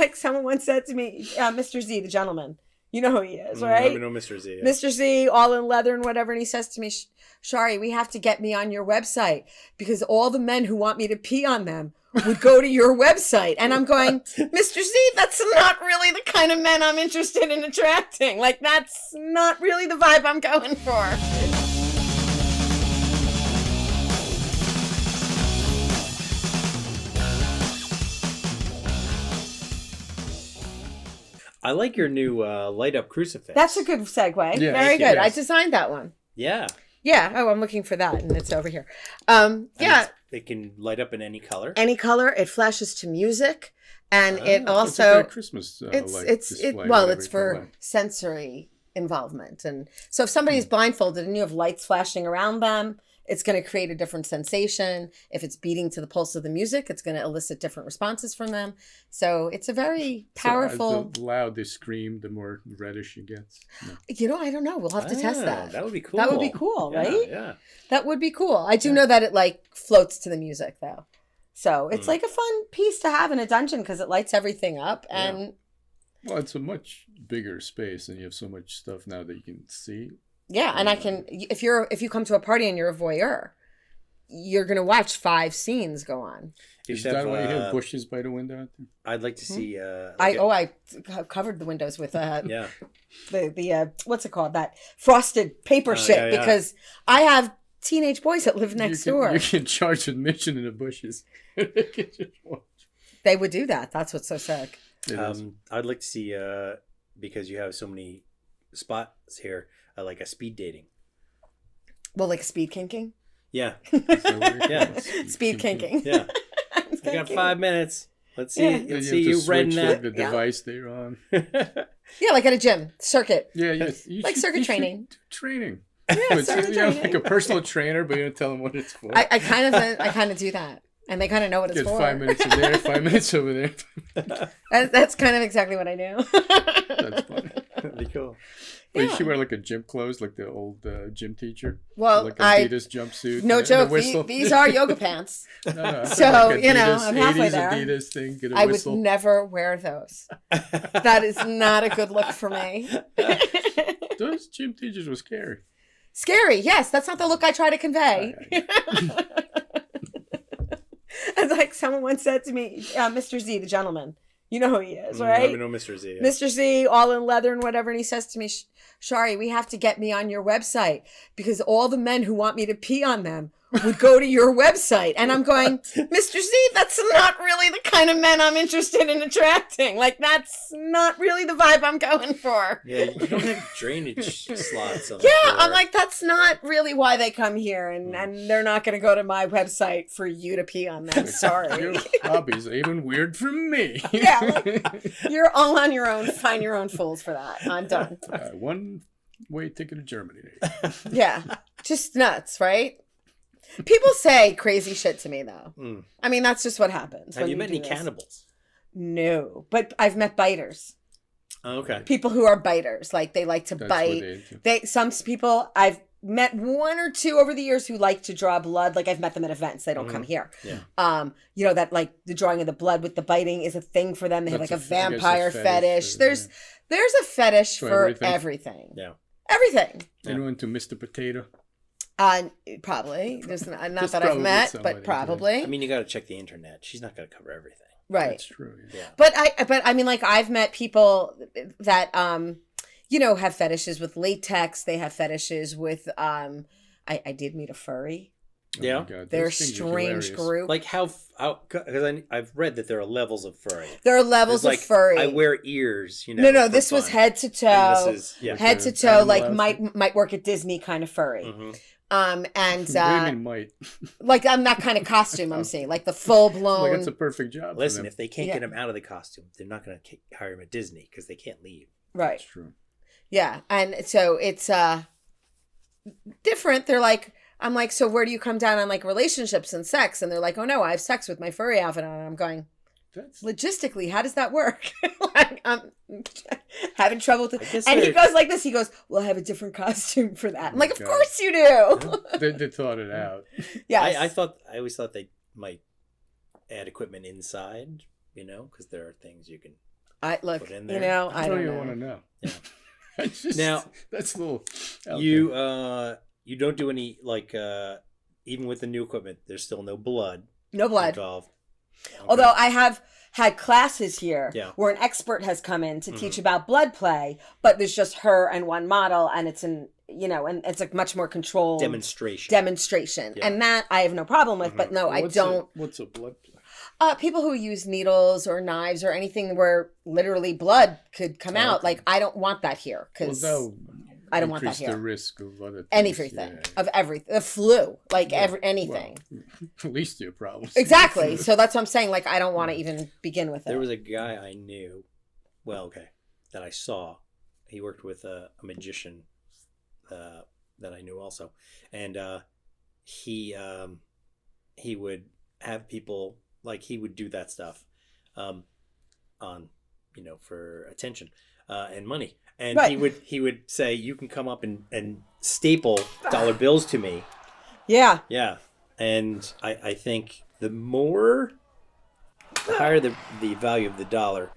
like someone once said to me, Mr. Z, the gentleman, you know who he is, right? I know Mr. Z. Yeah. Mr. Z, all in leather and whatever. And he says to me, Schari, we have to get me on your website because all the men who want me to pee on them would go to your website. And I'm going, Mr. Z, that's not really the kind of men I'm interested in attracting. Like, that's not really the vibe I'm going for. I like your new light up crucifix. That's a good segue. Yeah, Very good. yes. I designed that one. Yeah. Yeah. Oh, I'm looking for that, and it's over here. It can light up in any color. Any color. It flashes to music, and it It's also like a Christmas it's for sensory involvement. And so if somebody's blindfolded and you have lights flashing around them, it's going to create a different sensation. If it's beating to the pulse of the music, it's going to elicit different responses from them. So it's a very powerful. The louder they scream, the more reddish it gets. No. I don't know. We'll have to test that. That would be cool. That would be cool, right? Yeah. That would be cool. I do know that it like floats to the music though. So it's like a fun piece to have in a dungeon because it lights everything up. And Well, it's a much bigger space and you have so much stuff now that you can see. yeah, and I can if you come to a party and you're a voyeur, you're gonna watch 5 scenes go on. Is that why you have bushes by the window? I'd like to see. I covered the windows with yeah. the what's it called, that frosted paper shit because I have teenage boys that live next door. You can charge admission in the bushes. They would do that. That's what's so sick. I'd like to see because you have so many spots here. Like a speed dating. Well, like speed kinking. Yeah. Yeah. Speed kinking. Yeah. I got 5 minutes. Let's see. Yeah. Let's see you reading that. The device they're on. Yeah, like at a gym circuit. Yeah, like circuit training. Training. Yeah, circuit training. Like a personal trainer, but you don't tell them what it's for. I kind of do that, and they kind of know what it's Get for. 5 minutes in there, 5 minutes over there. That's kind of exactly what I do. That's funny. That'd be cool. Well, you should wear like a gym clothes, like the old gym teacher. Well, like Adidas jumpsuit. No and joke. a whistle. These are yoga pants. No. So, like Adidas, I'm halfway 80s there. Adidas thing, get a I whistle. would never wear those. That is not a good look for me. Those gym teachers were scary. Scary. Yes, that's not the look I try to convey. It's like someone once said to me, Mr. Z, the gentleman. You know who he is, right? I know Mr. Z. Yeah. Mr. Z, all in leather and whatever. And he says to me, Schari, we have to get me on your website because all the men who want me to pee on them would go to your website. And I'm going, Mr. Z, that's not really the kind of men I'm interested in attracting. Like, that's not really the vibe I'm going for. Yeah, you don't have drainage slots on the Yeah, floor. I'm like, that's not really why they come here. And they're not going to go to my website for you to pee on them. Sorry. Your hobbies are even weird for me. Yeah, like, you're all on your own. Find your own fools for that. I'm done. One-way ticket to Germany. Yeah, just nuts, right? People say crazy shit to me, though. I mean, that's just what happens. Have when you met any do this. cannibals? No, but I've met biters. Oh, okay. People who are biters, like they like to That's bite. what they do. Some people I've met 1 or 2 over the years who like to draw blood. Like I've met them at events. They don't come here. Yeah. That like the drawing of the blood with the biting is a thing for them. They have like a That's I guess vampire fetish. There's a fetish for everything. Yeah. Everything. Anyone to Mr. Potato? Probably. There's not There's that I've probably met, somebody, but probably. I mean, you got to check the internet. She's not going to cover everything. Right. That's true. Yeah. But I mean, like I've met people that have fetishes with latex. They have fetishes with I did meet a furry. Oh Yeah. my God, They're a those things are strange hilarious. group. Like how because I've read that there are levels of furry. There are levels There's of furry. I wear ears, you know. No, for this was fun. head to toe. And this is Head to Like toe, an like animal might work at Disney kind of furry. Mhm. And What do you mean might? like I'm that kind of costume I'm seeing, like the full blown. Like it's a perfect job. Listen, for them. if they can't Yeah. get him out of the costume, they're not going to hire him at Disney because they can't leave. Right. That's true. Yeah, and so it's different. They're like, I'm like, so where do you come down on like relationships and sex? And they're like, oh no, I have sex with my furry outfit on. And I'm going, That's logistically, how does that work? Like, I'm having trouble with it. guess And he they're- goes like this. He goes, well, I have a different costume for that. I'm like, of God. course you do. they thought it out. Yes. I always thought they might add equipment inside, you know, because there are things you can I look, put in you there. know, I I don't don't even know. want to know. Yeah. I just, Now, that's a little. out You there. you don't do any like even with the new equipment, there's still no blood No blood. involved. Okay. Although I have had classes here Yeah. where an expert has come in to teach about blood play, but there's just her and one model, and it's and it's a much more controlled demonstration. Yeah. And that I have no problem with, but no, I don't. What's a blood play? People who use needles or knives or anything where literally blood could come out, okay. like I don't want that here because I don't want that Increase the here. risk of other things. Anything Yeah. of everything, the flu, like Yeah. anything. Well, at least your problems. Exactly. So that's what I'm saying. Like I don't want to even begin with it. There was a guy I knew, that I saw. He worked with a magician that I knew also, and he would have people like he would do that stuff, on for attention and money, and Right. he would say you can come up and staple dollar bills to me. Yeah. Yeah, and I think the higher the value of the dollar,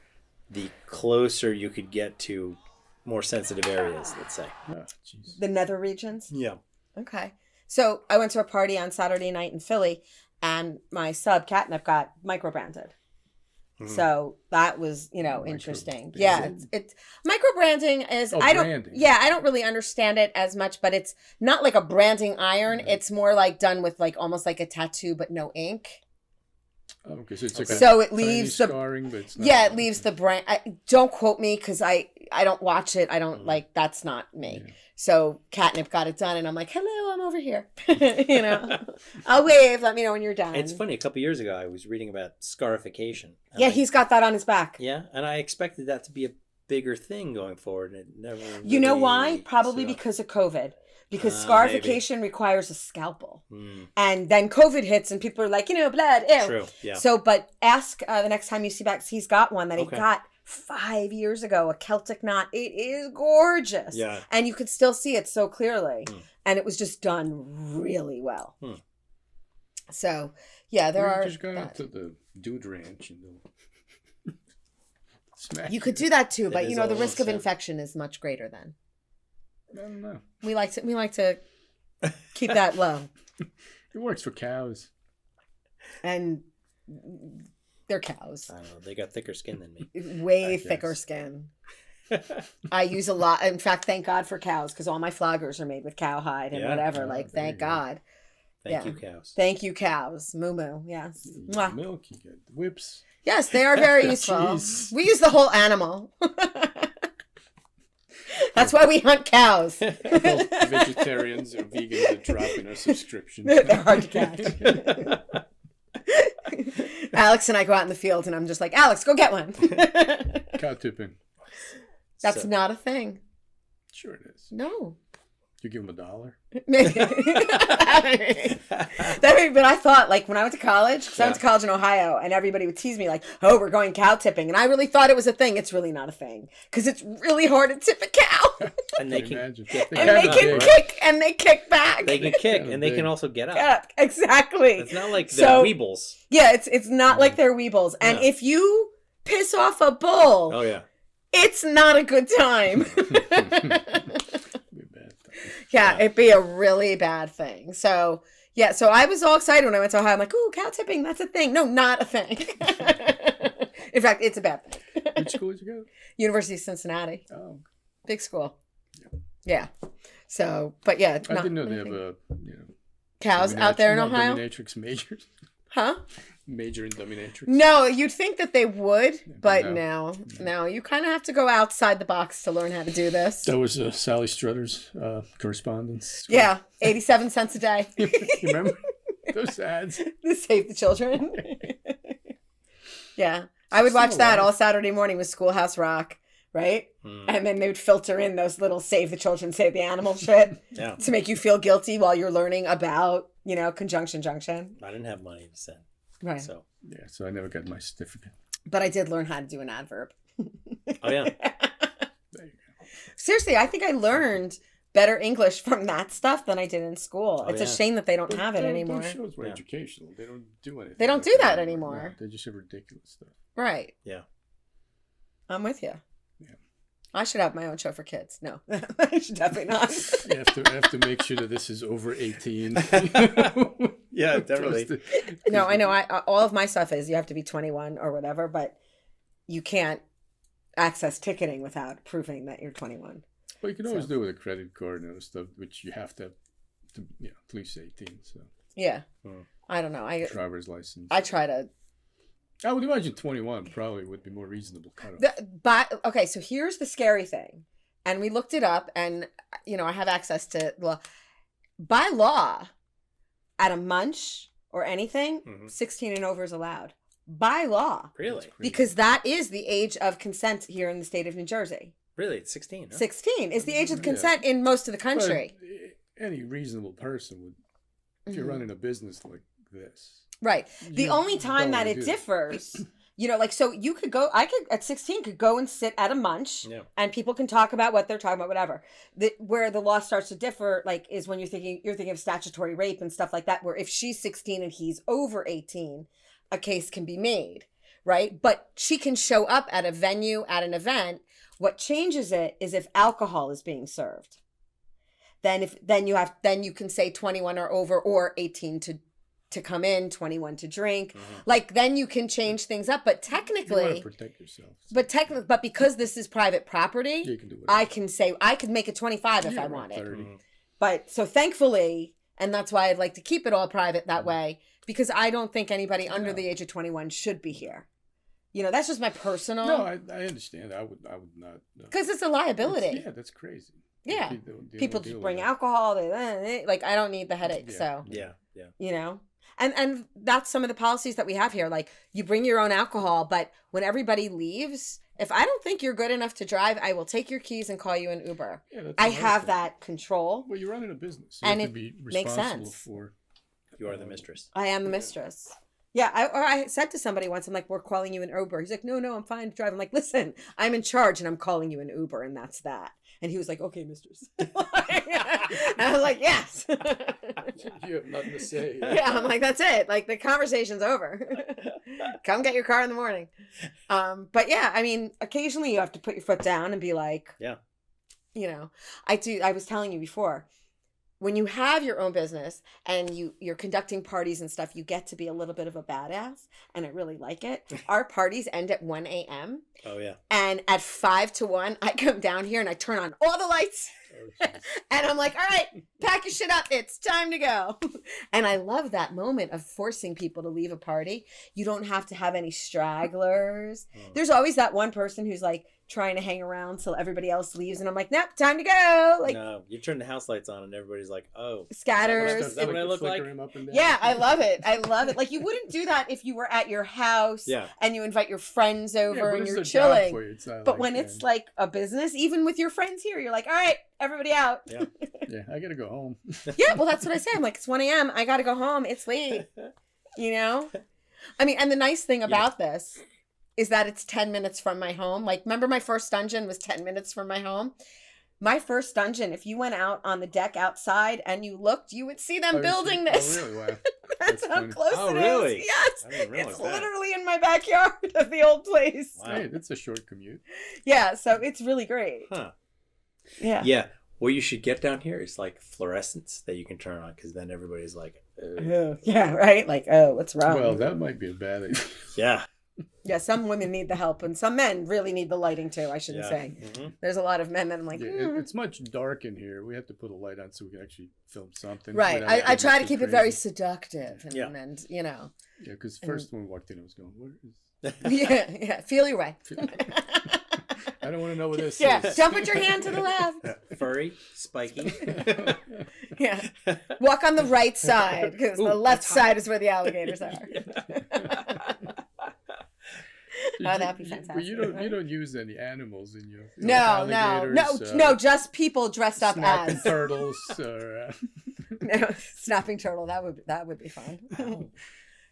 the closer you could get to more sensitive areas, let's say. Oh, jeez. The nether regions. Yeah. Okay. So I went to a party on Saturday night in Philly, and my sub Catnip got microbranded. So that was, interesting. Yeah, it's microbranding is branding. I don't really understand it as much, but it's not like a branding iron. Right. It's more like done with like almost like a tattoo, but no ink. Oh, okay. So it's like So a it leaves tiny the scarring, but it's not. yeah, it leaves the brand. Don't quote me because I don't watch it. I don't like that's not me. Yeah. So Catnip got it done, and I'm like, hello, I'm over here. I'll wave. Let me know when you're done. It's funny. A couple years ago, I was reading about scarification. and Yeah, I- he's got that on his back. Yeah, and I expected that to be a bigger thing going forward, and it never. You know really why? Probably stood up. because of COVID. Because Maybe. scarification requires a scalpel. Mm, And then COVID hits and people are like, blood, ew. true. Yeah. So, but ask the next time you see back, he's got one that he Okay. got 5 years ago, a Celtic knot. It is gorgeous. Yeah. And you could still see it so clearly. Hmm. And it was just done really well. Hmm. So, yeah, there are. Just go out to the dude ranch and they'll smack. You could do that too, It but is the all risk of set. infection is much greater then. I don't know. We like to keep that low. It works for cows. And they're cows. I don't know. They got thicker skin than me. Way I thicker guess. skin. I use a lot. In fact, thank God for cows because all my floggers are made with cowhide and Yeah. whatever. Oh, like, there thank you go. God. Thank Yeah. you, cows. Thank you, cows. Moo moo. Yes. You get Mwah. milk, you get whips. Yes, they are very useful. Jeez. We use the whole animal. That's why we hunt cows. Well, vegetarians or vegans are dropping our subscription. They're hard to catch. Alex and I go out in the field and I'm just like, Alex, go get one. Cow tipping. That's So- not a thing. Sure it is. No. You give them $1. Maybe. But I thought, like, when I went to college, because I went to college in Ohio, and everybody would tease me, like, oh, we're going cow tipping. And I really thought it was a thing. It's really not a thing. Because it's really hard to tip a cow. And they Can can imagine. And they can kick, and they kick back. they can kick, Kinda and they big. can also get up. Yeah, exactly. It's not like the So- weebles. Yeah, it's not like they're weebles. And Yeah. if you piss off a bull, Oh yeah. it's not a good time. Be bad. Yeah, it'd be a really bad thing. So, yeah, so I was all excited when I went to Ohio. I'm like, ooh, cow tipping, that's a thing. No, not a thing. In fact, it's a bad thing. Which school did you go? University of Cincinnati. Oh, Big school. Yeah. So, but yeah. I not didn't know they have anything. cows Cows out there in Ohio? Dominatrix majors. Huh? Major in dominatrix. No, you'd think that they would, but no. no. You kind of have to go outside the box to learn how to do this. That was Sally Strutter's correspondence. Yeah, 87 cents a day. You remember those ads? To save the children. Yeah. I would Still watch that alive. all Saturday morning with Schoolhouse Rock, right? And then they would filter in those little save the children, save the animal shit Yeah. to make you feel guilty while you're learning about, conjunction junction. I didn't have money to send, Right. so. Yeah, so I never got my certificate. But I did learn how to do an adverb. Oh yeah. There you go. Seriously, I think I learned better English from that stuff than I did in school. Oh, It's a yeah. shame that they don't have it Those anymore. shows were Yeah. educational. They don't do anything. They don't like do that anymore. No, they just have ridiculous stuff. Right. Yeah. I'm with you. Yeah. I should have my own show for kids. No, I should definitely not. You have to make sure that this is over 18. Yeah, definitely. No, I know. All of my stuff is you have to be 21 or whatever, but you can't access ticketing without proving that you're 21. Well, you can always do it with a credit card and other stuff, which you have to at least 18. So Yeah. I don't know. driver's license. I try to. I would imagine 21 probably would be more reasonable cutoff. Okay, so here's the scary thing. And we looked it up, and, I have access to, by law, at a munch or anything, 16 and over is allowed. By law. Really? Because that is the age of consent here in the state of New Jersey. Really? It's 16, huh? 16 is the age of consent in most of the country. But any reasonable person would, if you're running a business like this. Right. The only time that it differs, so you could go, at 16 could go and sit at a munch and people can talk about what they're talking about, whatever. Where the law starts to differ, is when you're thinking of statutory rape and stuff like that, where if she's 16 and he's over 18, a case can be made, right? But she can show up at a venue, at an event. What changes it is if alcohol is being served. Then you can say 21 or over, or 18 to come in, 21 to drink. Then you can change things up. But technically, you want to protect yourself. But because this is private property, you can do I can say I could make it 25 if I wanted. But so thankfully, and that's why I'd like to keep it all private that way, because I don't think anybody under the age of 21 should be here. That's just my personal. No, I understand. I would not. Because it's a liability. That's crazy. Yeah. People just bring alcohol. I don't need the headache. So. Yeah. And that's some of the policies that we have here. You bring your own alcohol, but when everybody leaves, if I don't think you're good enough to drive, I will take your keys and call you an Uber. Yeah, I have that control. Well, you're running a business. You and have it to be makes responsible sense. for. You are the mistress. I am the mistress. Yeah, I said to somebody once, I'm like, we're calling you an Uber. He's like, no, I'm fine to drive. I'm like, listen, I'm in charge and I'm calling you an Uber, and that's that. And he was like, okay, mistress. And I was like, yes. You have nothing to say. Yeah, I'm like, that's it. The conversation's over. Come get your car in the morning. But yeah, occasionally you have to put your foot down and be like, I was telling you before, when you have your own business and you're conducting parties and stuff, you get to be a little bit of a badass, and I really like it. Our parties end at 1 a.m. Oh, yeah. And at 5 to 1, I come down here and I turn on all the lights. And I'm like, all right, pack your shit up. It's time to go. And I love that moment of forcing people to leave a party. You don't have to have any stragglers. There's always that one person who's trying to hang around till everybody else leaves, and I'm like, nope, time to go. No, you turn the house lights on and everybody's like, oh, scatters. Is that what I look like? Yeah, I love it. You wouldn't do that if you were at your house and you invite your friends over and you're chilling. But when it's a business, even with your friends here, you're like, all right, everybody out. Yeah. Yeah, I gotta go home. Yeah, well, that's what I say. I'm like, it's 1 a.m. I gotta go home. It's late. And the nice thing about this is that it's 10 minutes from my home. Remember my first dungeon was 10 minutes from my home? My first dungeon, if you went out on the deck outside and you looked, you would see them building this. Oh, really? Wow. That's how close it really? is. Yes. I didn't realize It's that. literally in my backyard of the old place. Wow. Hey, that's a short commute. Yeah, so it's really great. Huh. Yeah. Yeah. What you should get down here is fluorescents that you can turn on, because then everybody's like, yeah, right? What's wrong? Well, that might be a bad idea. yeah. Yeah, some women need the help, and some men really need the lighting too, I shouldn't say. Mm-hmm. There's a lot of men that I'm like, it's much dark in here. We have to put a light on so we can actually film something. Right. I try to keep it very seductive. And Yeah, because first when we walked in, I was going, what is... Yeah. Feel your way. I don't want to know what this is. Don't put your hand to the left. Furry, spiky. Yeah. Walk on the right side, because the left side is where the alligators are. That'd be fantastic. But you don't use any animals in your no, just people dressed up snapping as turtles or no, snapping turtle. That would be fun.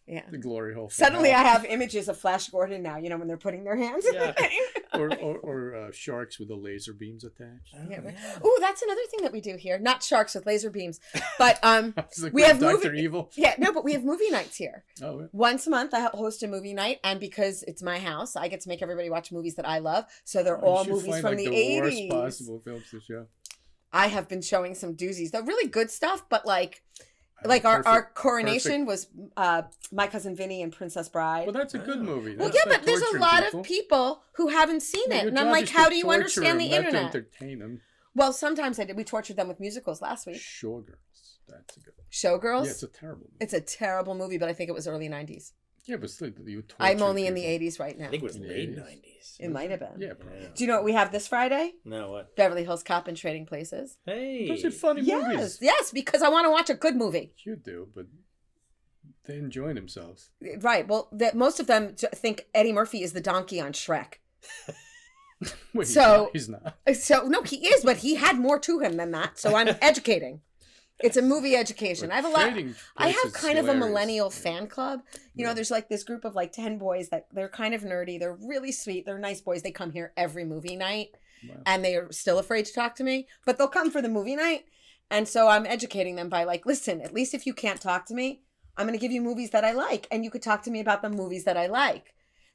Yeah. The glory hole. Suddenly, I have images of Flash Gordon now. When they're putting their hands in the thing. or sharks with the laser beams attached. Oh, Yeah, right. yeah. Oh, that's another thing that we do here. Not sharks with laser beams, but It's like we have Dr. movie. Evil. Yeah, no, but we have movie nights here. Oh, yeah. Once a month, I host a movie night, and because it's my house, I get to make everybody watch movies that I love. So they're Oh, you all should movies find, from like, the the worst 80s. possible films to show. I have been showing some doozies. They're really good stuff, but like Perfect- our coronation was My Cousin Vinny and Princess Bride. Well, that's a good movie. Well, That's yeah, not but there's a torturing lot of people who haven't seen Yeah, it, your and I'm job like, is to how do you torture understand the them, not to internet? entertain them. Well, sometimes I did. We tortured them with musicals last week. Showgirls. That's a good one. Showgirls. Yeah, it's a terrible movie. It's a terrible movie, but I think it was early 90s. Yeah, but still, you torture I'm only in the people. 80s right now. I think it was In the late 80s. 90s. It might have been. Yeah, Yeah. probably. Do you know what we have this Friday? No, what? Beverly Hills Cop and Trading Places. Hey. Those are funny Yes, movies. yes, because I want to watch a good movie. You do, but they enjoy themselves. Right. Well, most of them think Eddie Murphy is the donkey on Shrek. Wait, So- he's not. So no, he is, but he had more to him than that. So I'm educating. It's a movie education. I have a lot. Trading I have Places kind of a hilarious. millennial Yeah. fan club. You know, Yeah. there's like this group of like 10 boys that they're kind of nerdy. They're really sweet. They're nice boys. They come here every movie night Wow. and they are still afraid to talk to me, but they'll come for the movie night. And so I'm educating them by like, listen, at least if you can't talk to me, I'm going to give you movies that I like and you could talk to me about the movies that I like.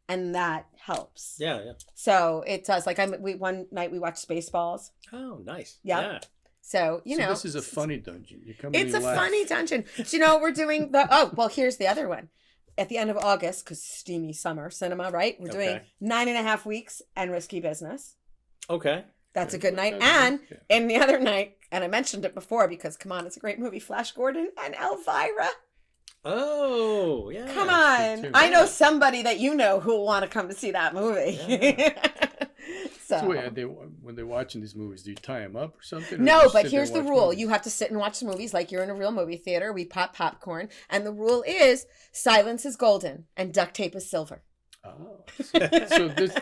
And that helps. Yeah, yeah. So it does. Like one night we watched Spaceballs. Oh, nice. Yeah. Yeah. So, you So know. this is a funny dungeon. You come It's and a you laugh. funny dungeon. Do you know what we're doing? Oh, well, here's the other one. At the end of August, because steamy summer cinema, right? We're doing Okay. 9.5 Weeks and Risky Business. Okay. That's a good night. That's And good, in the other night, and I mentioned it before because, come on, it's a great movie, Flash Gordon and Elvira. Oh, yeah. Come that's on. good too. I know somebody that you know who will want to come to see that movie. So wait, when they're watching these movies, do you tie them up or something? Or No, just but sit there here's and the watch rule. movies? You have to sit and watch the movies like you're in a real movie theater. We pop popcorn. And the rule is silence is golden and duct tape is silver. Oh. So this.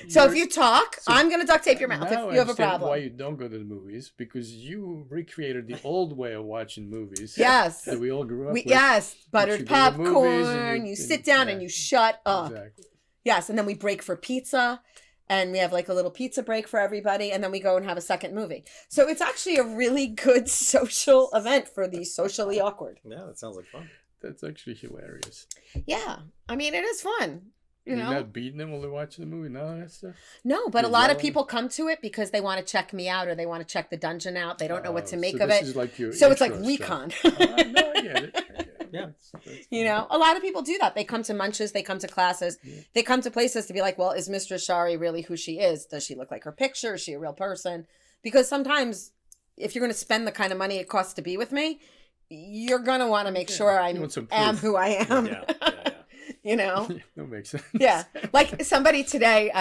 So if you're- you talk, so I'm going to duct tape your mouth if now I you have a understand problem. Why you don't go to the movies? Because you recreated the old way of watching movies. Yes. That we all grew up with. Yes, You buttered go to the movies and popcorn. you- You sit down yeah. and you shut up. Exactly. Yes, and then we break for pizza. And we have like a little pizza break for everybody. And then we go and have a second movie. So it's actually a really good social event for the socially awkward. Yeah, that sounds like fun. That's actually hilarious. Yeah. I mean, it is fun. You You're know? not beating them while they're watching the movie? None of that stuff? No, but a You're lot of yelling? people come to it because they want to check me out or they want to check the dungeon out. They don't know what to Oh, make so of this it. is like your So it's like intro recon. stuff. No, I get it. I get it. Yeah. That's You know, a lot of people do that. They come to munches, they come to classes, Yeah. they come to places to be like, well, is Mistress Schari really who she is? Does she look like her picture? Is she a real person? Because sometimes if you're going to spend the kind of money it costs to be with me, you're going to want to make Yeah, sure you I want some am proof. who I am. Yeah, yeah. You know? That makes sense. Yeah. Like somebody today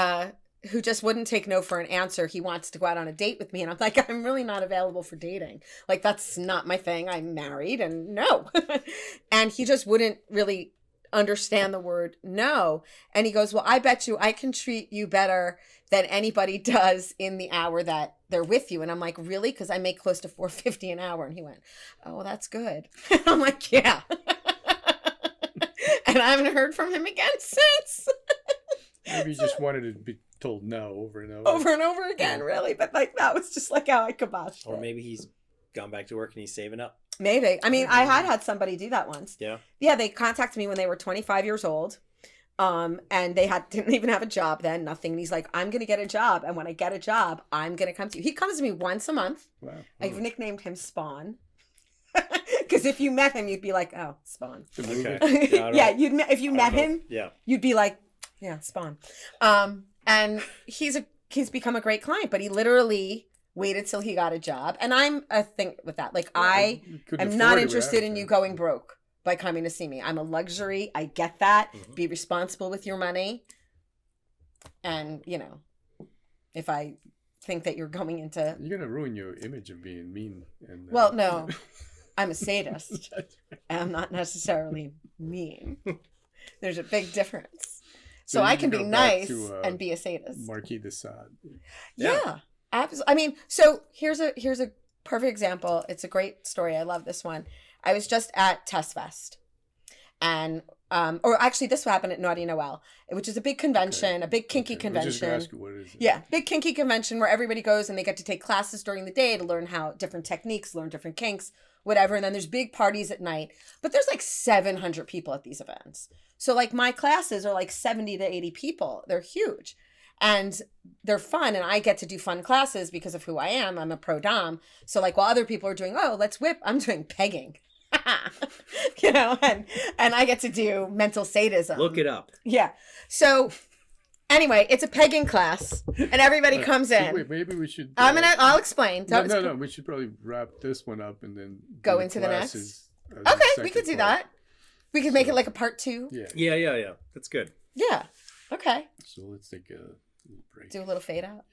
who just wouldn't take no for an answer. He wants to go out on a date with me. And I'm like, I'm really not available for dating. Like, that's not my thing. I'm married and no. And he just wouldn't really understand the word no. And he goes, well, I bet you I can treat you better than anybody does in the hour that they're with you. And I'm like, really? Because I make close to $4.50 an hour. And he went, oh, well, that's good. And I'm like, yeah. And I haven't heard from him again since. Maybe you just wanted to be told no over and over. Over and over again, really. But like that was just like how I kiboshed Or it. maybe he's gone back to work and he's saving up. Maybe. I mean, I had somebody do that once. Yeah. Yeah, they contacted me when they were 25 years old. And they didn't even have a job then, nothing. And he's like, I'm going to get a job. And when I get a job, I'm going to come to you. He comes to me once a month. Wow. I've nicknamed him Spawn. Because if you met him, you'd be like, oh, Spawn. The movie. Okay. Yeah, I don't Yeah, know. if you I met don't know. him, Yeah. you'd be like, yeah, Spawn. And he's become a great client, but he literally waited till he got a job. And I'm a thing with that. Like I You couldn't am not afford it interested without in it. you going broke by coming to see me. I'm a luxury. I get that. Mhm. Be responsible with your money. And, you know, if I think that you're going into, You're gonna ruin your image of being mean. And well, no, I'm a sadist. I'm not necessarily mean. There's a big difference. So you I can go be back nice to, and be a sadist. Marquis de Sade. Yeah, absolutely. I mean, so here's a perfect example. It's a great story. I love this one. I was just at Test Fest, and or actually this happened at Naughty Noel, which is a big convention, a big kinky Okay. I was just gonna convention. ask you, what is it? Yeah, big kinky convention where everybody goes and they get to take classes during the day to learn how different techniques, learn different kinks, whatever. And then there's big parties at night. But there's like 700 people at these events. So like my classes are like 70 to 80 people. They're huge. And they're fun, and I get to do fun classes because of who I am. I'm a pro dom. So like while other people are doing, oh, let's whip, I'm doing pegging. You know, and I get to do mental sadism. Look it up. Yeah. So anyway, it's a pegging class, and everybody comes in. Wait, maybe we should. I'll explain. No. We should probably wrap this one up and then Go do into the next? classes as the Okay, we second could do part. that. We could make it like a part 2. Yeah. Yeah. That's good. Yeah. Okay. So let's take a little break. Do a little fade out.